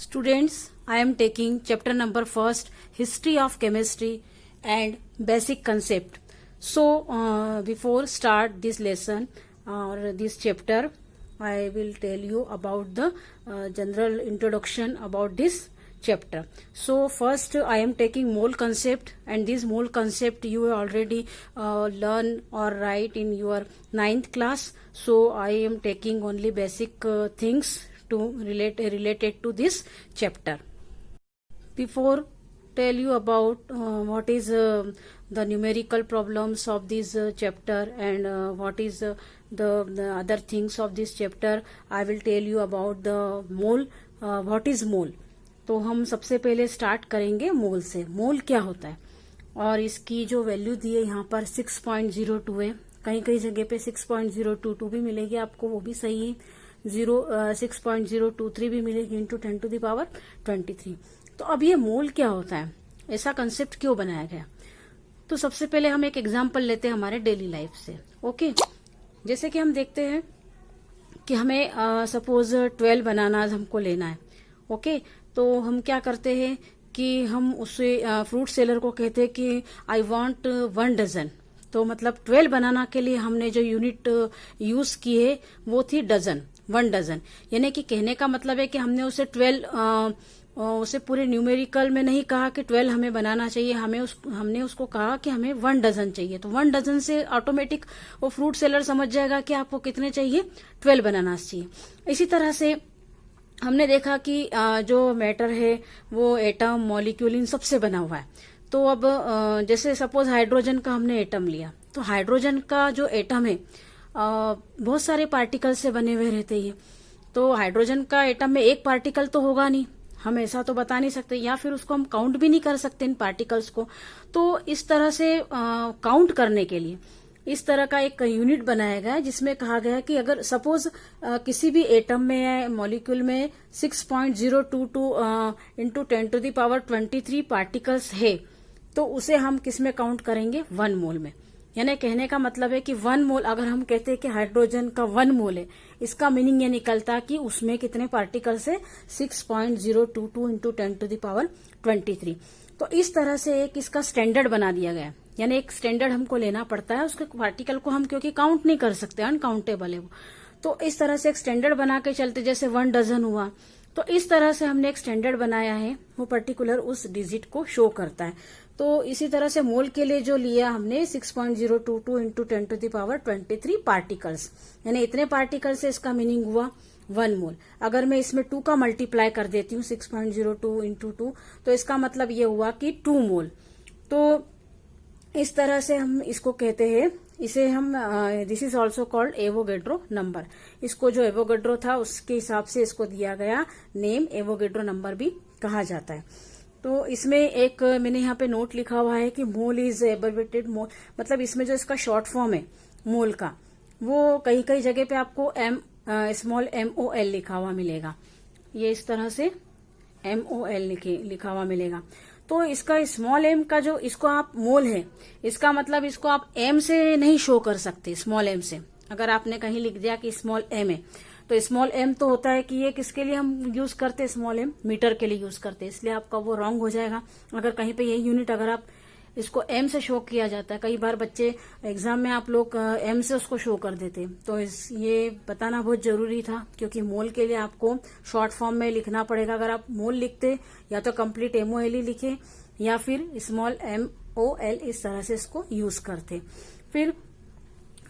Students, I am taking chapter number first, History of Chemistry and Basic Concept. So, before start this lesson or this chapter, I will tell you about the general introduction about this chapter. So, first I am taking mole concept, and this mole concept you already learn or write in your 9th class. So, I am taking only basic things to related to this chapter. Before tell you about what is the numerical problems of this chapter and what is the other things of this chapter, I will tell you about the mole. What is mole? तो हम सबसे पहले start करेंगे मोल से. मोल क्या होता है और इसकी जो वैल्यू दी है यहाँ पर 6.02 है. कहीं कहीं जगह पे 6.022 भी मिलेगी आपको, वो भी सही है. 6.023 भी मिलेगी इंटू 10⁻23. तो अब ये मोल क्या होता है, ऐसा कंसेप्ट क्यों बनाया गया? तो सबसे पहले हम एक एग्जांपल लेते हैं हमारे डेली लाइफ से. ओके, जैसे कि हम देखते हैं कि हमें सपोज 12 बनाना हमको लेना है. ओके, तो हम क्या करते हैं कि हम उससे फ्रूट सेलर को कहते हैं कि आई वांट 1 डजन. तो मतलब 12 बनाना के लिए हमने जो यूनिट यूज की है वो थी डजन, 1 डजन. यानी कि कहने का मतलब है कि हमने उसे 12 उसे पूरे न्यूमेरिकल में नहीं कहा कि 12 हमें बनाना चाहिए, हमने उसको कहा कि हमें 1 डजन चाहिए. तो 1 डजन से ऑटोमेटिक वो फ्रूट सेलर समझ जाएगा कि आपको कितने चाहिए, 12 बनाना चाहिए. इसी तरह से हमने देखा कि जो मैटर है वो एटम, मॉलिक्यूल, इन सबसे बना हुआ है. तो अब जैसे सपोज हाइड्रोजन का हमने एटम लिया, तो हाइड्रोजन का जो एटम है बहुत सारे पार्टिकल से बने हुए रहते हैं. तो हाइड्रोजन का एटम में एक पार्टिकल तो होगा नहीं, हम ऐसा तो बता नहीं सकते, या फिर उसको हम काउंट भी नहीं कर सकते इन पार्टिकल्स को. तो इस तरह से काउंट करने के लिए इस तरह का एक यूनिट बनाया गया है जिसमें कहा गया है कि अगर सपोज किसी भी एटम में या मॉलिक्यूल में 6.022 इंटू 10⁻23 पार्टिकल्स है, तो उसे हम किस में काउंट करेंगे, 1 मोल में. यानी कहने का मतलब है कि 1 मोल, अगर हम कहते हैं कि हाइड्रोजन का 1 मोल है, इसका मीनिंग ये निकलता कि उसमें कितने पार्टिकल्स है, 6.022 इंटू 10⁻23. तो इस तरह से एक इसका स्टैंडर्ड बना दिया गया है. यानी एक स्टैंडर्ड हमको लेना पड़ता है, उसके पार्टिकल को हम क्योंकि काउंट नहीं कर सकते, अनकाउंटेबल है वो. तो इस तरह से एक स्टैंडर्ड बना के चलते, जैसे 1 डजन हुआ, तो इस तरह से हमने एक स्टैंडर्ड बनाया है, वो पर्टिकुलर उस डिजिट को शो करता है. तो इसी तरह से मोल के लिए जो लिया हमने 6.022 इंटू 10⁻23 पार्टिकल्स, यानी इतने पार्टिकल से इसका मीनिंग हुआ 1 मोल. अगर मैं इसमें 2 का मल्टीप्लाई कर देती हूँ 6.02 इंटू 2, तो इसका मतलब ये हुआ कि 2 मोल. तो इस तरह से हम इसको कहते हैं, इसे हम this is also called Avogadro number. इसको जो एवोगेड्रो था उसके हिसाब से इसको दिया गया नेम, एवोगेड्रो नंबर भी कहा जाता है. तो इसमें एक मैंने यहाँ पे नोट लिखा हुआ है कि मोल इज एब्रिविएटेड मोल, मतलब इसमें जो इसका शॉर्ट फॉर्म है मोल का, वो कई कई जगह पे आपको स्मॉल MOL लिखा हुआ मिलेगा. ये इस तरह से MOL लिखा हुआ मिलेगा. तो इसका स्मॉल m का जो इसको आप मोल है, इसका मतलब इसको आप m से नहीं शो कर सकते. स्मॉल m से अगर आपने कहीं लिख दिया कि स्मॉल m है, तो स्मॉल m तो होता है कि ये किसके लिए हम यूज करते हैं, स्मॉल m मीटर के लिए यूज करते हैं, इसलिए आपका वो रॉन्ग हो जाएगा. अगर कहीं पे ये यूनिट अगर आप इसको m से शो किया जाता है, कई बार बच्चे एग्जाम में आप लोग m से उसको शो कर देते, तो ये बताना बहुत जरूरी था, क्योंकि मोल के लिए आपको शॉर्ट फॉर्म में लिखना पड़ेगा. अगर आप मोल लिखते या तो कंप्लीट MOL ही लिखे या फिर स्मॉल MOL, इस तरह से इसको यूज करते. फिर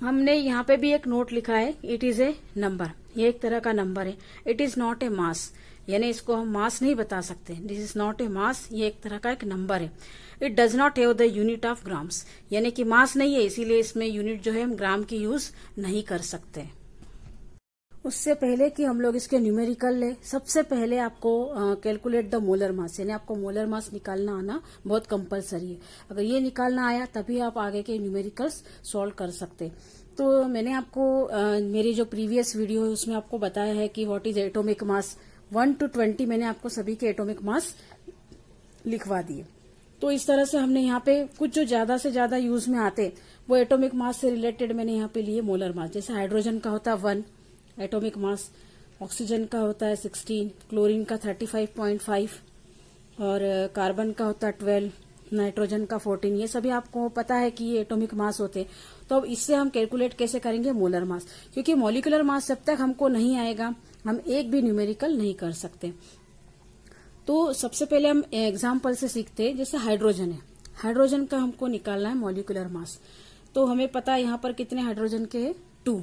हमने यहाँ पे भी एक नोट लिखा है, इट इज ए नंबर. ये एक तरह का नंबर है. इट इज नॉट ए मास, यानी इसको हम मास नहीं बता सकते. दिस इज नॉट ए मास, ये एक तरह का एक नंबर है. It does not have the unit of grams, यानी कि मास नहीं है, इसीलिए इसमें यूनिट जो है हम ग्राम की यूज नहीं कर सकते. उससे पहले कि हम लोग इसके न्यूमेरिकल ले, सबसे पहले आपको कैलकुलेट द मोलर मास, यानी आपको मोलर मास निकालना आना बहुत कंपलसरी है. अगर ये निकालना आया तभी आप आगे के न्यूमेरिकल्स सॉल्व कर सकते. तो मैंने आपको मेरी जो प्रीवियस वीडियो है उसमें आपको बताया है कि what is atomic mass. 1 to 20 मैंने आपको सभी के एटॉमिक मास लिखवा दिए. तो इस तरह से हमने यहाँ पे कुछ जो ज्यादा से ज्यादा यूज में आते वो एटॉमिक मास से रिलेटेड मैंने यहाँ पे लिए मोलर मास. जैसे हाइड्रोजन का होता है 1 एटॉमिक मास, ऑक्सीजन का होता है 16, क्लोरीन का 35.5 और कार्बन का होता है 12, नाइट्रोजन का 14। ये सभी आपको पता है कि ये एटॉमिक मास होते हैं। तो अब इससे हम कैलकुलेट कैसे करेंगे मोलर मास, क्योंकि मॉलिक्यूलर मास जब तक हमको नहीं आएगा हम एक भी न्यूमेरिकल नहीं कर सकते। तो सबसे पहले हम एग्जाम्पल से सीखते हैं। जैसे हाइड्रोजन है, हाइड्रोजन का हमको निकालना है मॉलिक्यूलर मास। तो हमें पता है यहाँ पर कितने हाइड्रोजन के हैं, 2।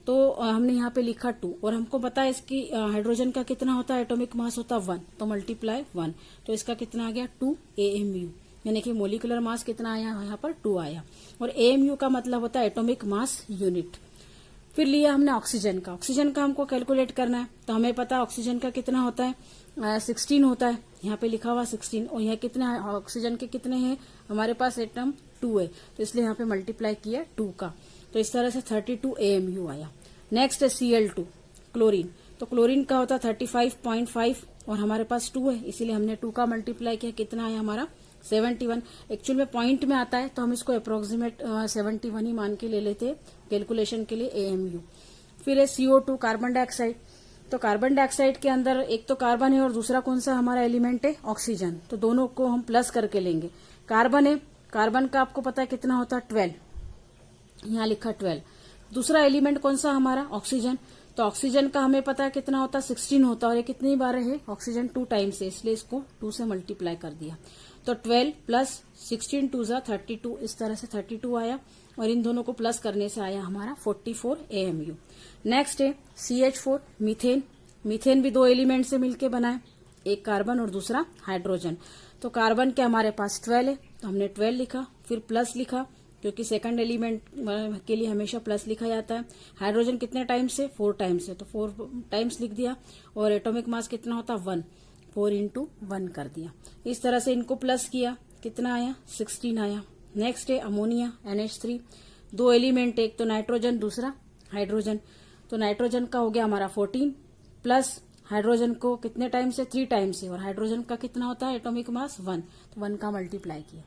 तो हमने यहाँ पे लिखा 2 और हमको पता है इसकी हाइड्रोजन का कितना होता है, एटॉमिक मास होता है 1, तो मल्टीप्लाई 1, तो इसका कितना आ गया 2 AMU, यानी कि मोलिकुलर मास कितना आया यहाँ पर 2 आया। और AMU का मतलब होता है एटॉमिक मास यूनिट। फिर लिया हमने ऑक्सीजन का, ऑक्सीजन का हमको कैलकुलेट करना है। तो हमें पता है ऑक्सीजन का कितना होता है, 16 होता है, यहाँ पे लिखा हुआ 16। और यहाँ कितने ऑक्सीजन के कितने हैं, हमारे पास एटम 2 है, तो इसलिए यहाँ पे मल्टीप्लाई किया 2 का, तो इस तरह से 32 AMU आया। नेक्स्ट है Cl2 क्लोरीन, तो क्लोरीन का होता है 35.5 और हमारे पास 2 है, इसीलिए हमने 2 का मल्टीप्लाई किया, कितना आया हमारा 71। एक्चुअल में पॉइंट में आता है तो हम इसको अप्रोक्सीमेट 71 ही मान के ले लेते हैं कैलकुलेशन के लिए AMU। फिर है CO2 कार्बन डाइऑक्साइड, तो कार्बन डाइऑक्साइड के अंदर एक तो कार्बन है और दूसरा कौन सा हमारा एलिमेंट है, ऑक्सीजन, तो दोनों को हम प्लस करके लेंगे। कार्बन है, कार्बन का आपको पता है कितना होता है 12, यहाँ लिखा 12। दूसरा एलिमेंट कौन सा हमारा, ऑक्सीजन, तो ऑक्सीजन का हमें पता है कितना होता है 16 होता है, और ये कितनी बार है ऑक्सीजन 2 टाइम्स है, इसलिए इसको 2 से मल्टीप्लाई कर दिया। तो 12 प्लस 16 2 जा 32, इस तरह से 32 आया, और इन दोनों को प्लस करने से आया हमारा 44 AMU। नेक्स्ट है CH4 मीथेन, मीथेन भी 2 एलिमेंट से मिलके बना है, एक कार्बन और दूसरा हाइड्रोजन। तो कार्बन के हमारे पास 12 है, तो हमने 12 लिखा, फिर प्लस लिखा, क्योंकि सेकंड एलिमेंट के लिए हमेशा प्लस लिखा जाता है। हाइड्रोजन कितने टाइम्स है, 4 टाइम्स है, तो 4 टाइम्स लिख दिया, और एटॉमिक मास कितना होता है 1, 4 × 1 कर दिया। इस तरह से इनको प्लस किया, कितना आया 16 आया। नेक्स्ट है अमोनिया NH3, 2 एलिमेंट, एक तो नाइट्रोजन दूसरा हाइड्रोजन, तो नाइट्रोजन का हो गया हमारा 14 प्लस हाइड्रोजन को कितने टाइम्स है, 3 टाइम्स है, और हाइड्रोजन का कितना होता है एटॉमिक मास 1, तो 1 का मल्टीप्लाई किया,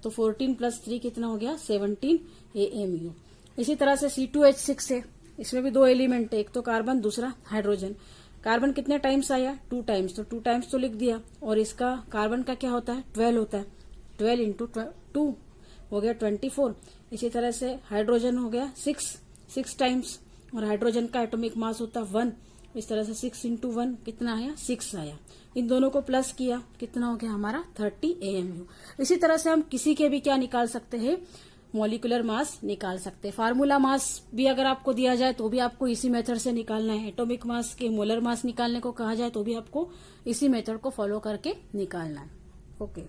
तो 14 प्लस 3 कितना हो गया 17 AMU। इसी तरह से C2H6 है, इसमें भी 2 एलिमेंट है, एक तो कार्बन दूसरा हाइड्रोजन। कार्बन कितने टाइम्स आया, 2 टाइम्स, तो 2 टाइम्स तो लिख दिया, और इसका कार्बन का क्या होता है 12 होता है, 12 × 2 हो गया 24। इसी तरह से हाइड्रोजन हो गया 6 टाइम्स, और हाइड्रोजन का एटॉमिक मास होता है 1, इस तरह से 6 × 1 कितना आया 6 आया। इन दोनों को प्लस किया, कितना हो गया हमारा 30 AMU। इसी तरह से हम किसी के भी क्या निकाल सकते हैं, मॉलिक्यूलर मास निकाल सकते हैं। फार्मूला मास भी अगर आपको दिया जाए तो भी आपको इसी मेथड से निकालना है। एटॉमिक मास के मोलर मास निकालने को कहा जाए तो भी आपको इसी मेथड को फॉलो करके निकालना है। ओके।